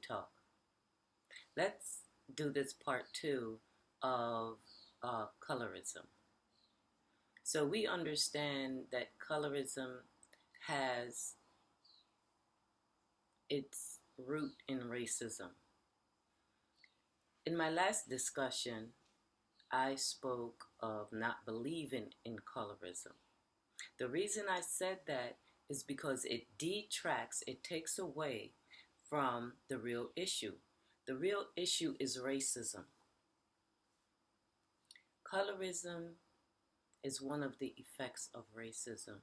talk. Let's do this part two of colorism. So we understand that colorism has its root in racism. In my last discussion, I spoke of not believing in colorism. The reason I said that is because it detracts, it takes away from the real issue. The real issue is racism. Colorism is one of the effects of racism,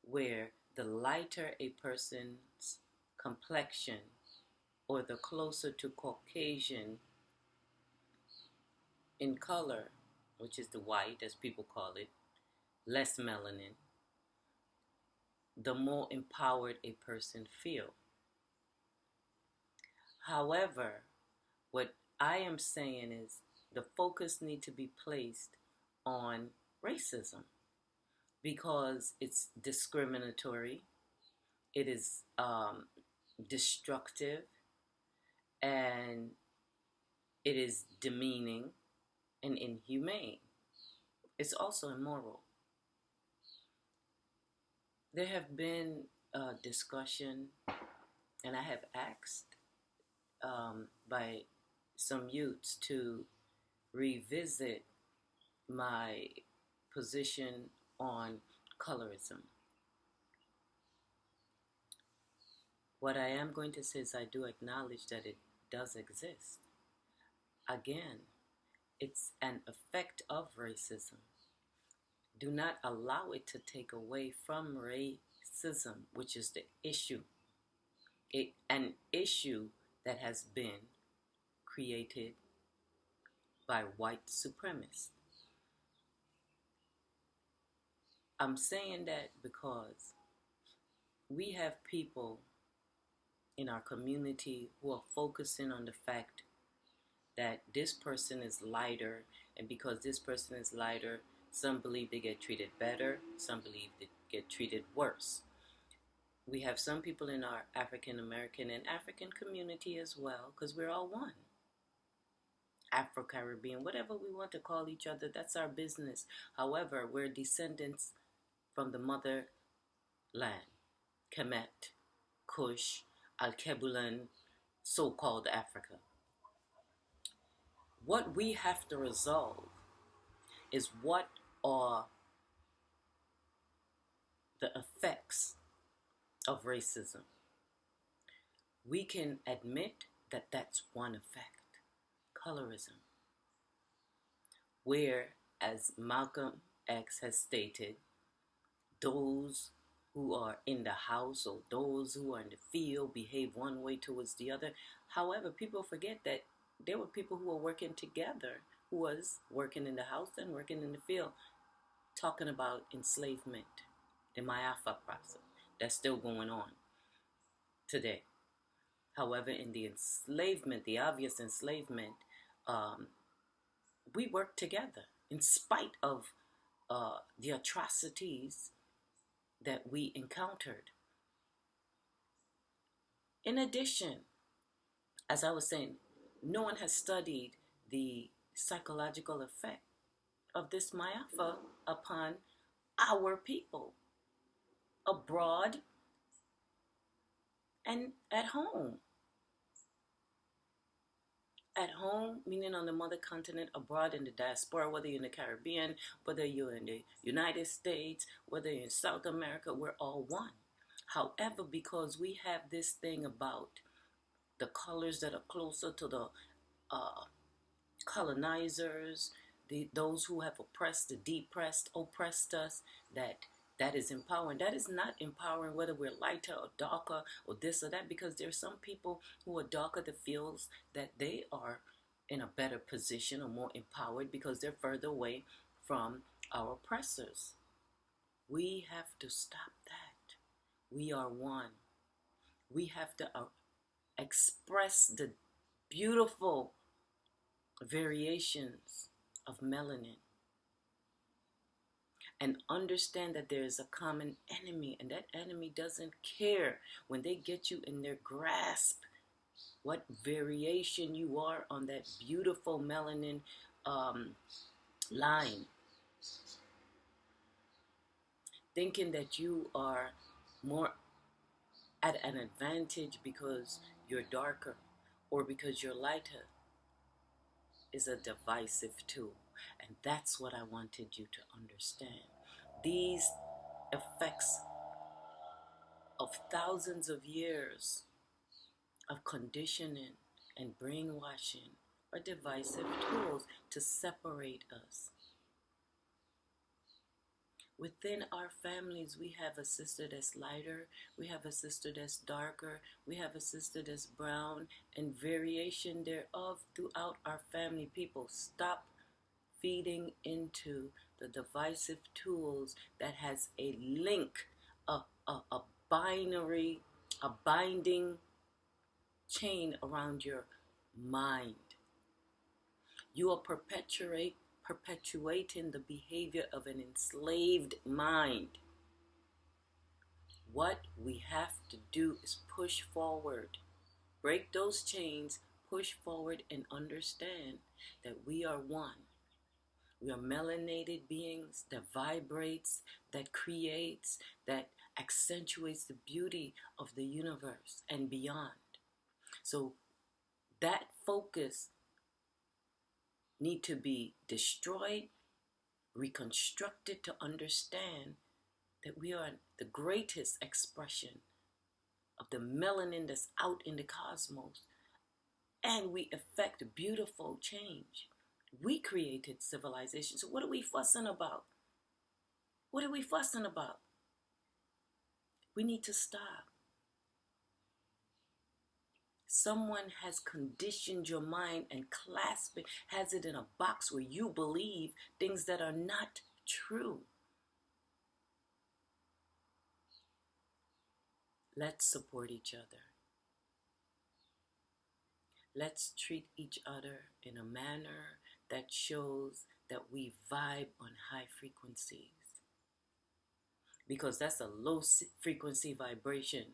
where the lighter a person's complexion or the closer to Caucasian in color, which is the white as people call it, less melanin, the more empowered a person feels. However, what I am saying is the focus needs to be placed on racism because it's discriminatory, it is destructive, and it is demeaning and inhumane. It's also immoral. There have been discussion, and I have asked by some youths to revisit my position on colorism. What I am going to say is I do acknowledge that it does exist. Again, it's an effect of racism. Do not allow it to take away from racism, which is the issue. An issue that has been created by white supremacists. I'm saying that because we have people in our community who are focusing on the fact that this person is lighter, and because this person is lighter, some believe they get treated better, some believe they get treated worse. We have some people in our African American and African community as well, because we're all one. Afro-Caribbean, whatever we want to call each other, that's our business. However, we're descendants from the motherland, Kemet, Kush, Al-Kebulan, so-called Africa. What we have to resolve is what are the effects of racism. We can admit that that's one effect, colorism, where, as Malcolm X has stated, those who are in the house or those who are in the field behave one way towards the other. However, people forget that there were people who were working together, who was working in the house and working in the field, talking about enslavement, the Mayafa process. That's still going on today. However, in the enslavement, the obvious enslavement, we worked together in spite of the atrocities that we encountered. In addition, as I was saying, no one has studied the psychological effect of this Mayafa upon our people, abroad and at home. At home, meaning on the mother continent, abroad in the diaspora, whether you're in the Caribbean, whether you're in the United States, whether you're in South America, we're all one. However, because we have this thing about the colors that are closer to the colonizers, those who have oppressed, the depressed, oppressed us, that is empowering. That is not empowering whether we're lighter or darker or this or that, because there's some people who are darker that feels that they are in a better position or more empowered because they're further away from our oppressors. We have to stop that. We are one. We have to express the beautiful variations of melanin and understand that there is a common enemy, and that enemy doesn't care when they get you in their grasp. what variation you are on that beautiful melanin um, line, thinking that you are more at an advantage because you're darker or because you're lighter, is a divisive tool. And that's what I wanted you to understand. These effects of thousands of years of conditioning and brainwashing are divisive tools to separate us. Within our families, we have a sister that's lighter, we have a sister that's darker, we have a sister that's brown, and variation thereof throughout our family. People, stop feeding into the divisive tools that has a link, a binary, a binding chain around your mind. You are perpetuating the behavior of an enslaved mind. What we have to do is push forward, break those chains, push forward, and understand that we are one. We are melanated beings that vibrates, that creates, that accentuates the beauty of the universe and beyond. So that focus need to be destroyed, reconstructed to understand that we are the greatest expression of the melanin that's out in the cosmos, and we effect beautiful change. We created civilization. So what are we fussing about? What are we fussing about? We need to stop. Someone has conditioned your mind and clasped it, has it in a box where you believe things that are not true. Let's support each other. Let's treat each other in a manner that shows that we vibe on high frequencies. Because that's a low frequency vibration.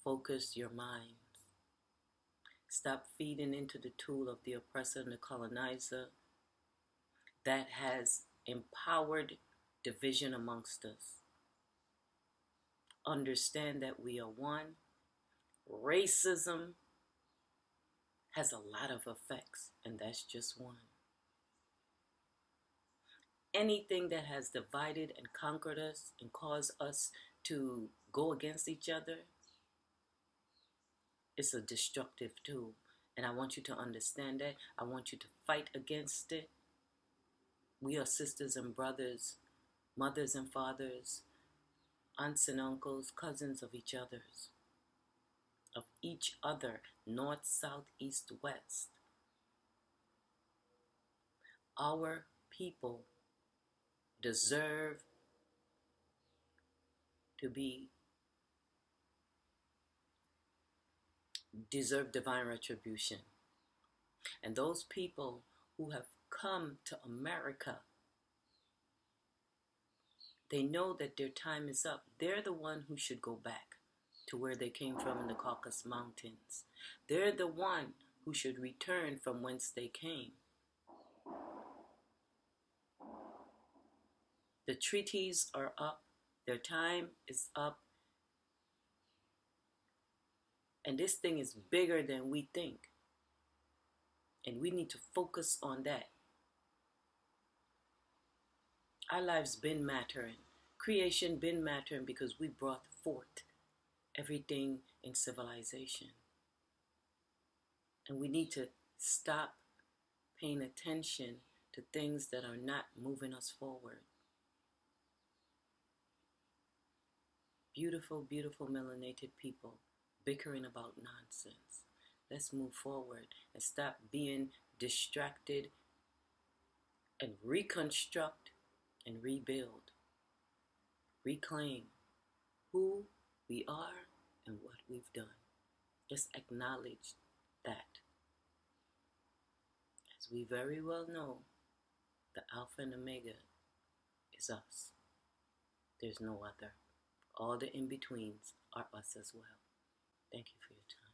Focus your minds. Stop feeding into the tool of the oppressor and the colonizer that has empowered division amongst us. Understand that we are one. Racism has a lot of effects, and that's just one. Anything that has divided and conquered us and caused us to go against each other is a destructive tool. And I want you to understand that. I want you to fight against it. We are sisters and brothers, mothers and fathers, aunts and uncles, cousins of each other, north, south, east, west. Our people deserve divine retribution. And those people who have come to America, they know that their time is up. They're the one who should go back to where they came from in the Caucasus Mountains. They're the one who should return from whence they came. The treaties are up. Their time is up. And this thing is bigger than we think. And we need to focus on that. Our lives been mattering. Creation been mattering because we brought forth everything in civilization. And we need to stop paying attention to things that are not moving us forward. Beautiful, beautiful melanated people bickering about nonsense. Let's move forward and stop being distracted and reconstruct and rebuild. Reclaim who we are and what we've done. Just acknowledge that. As we very well know, the Alpha and Omega is us. There's no other. All the in-betweens are us as well. Thank you for your time.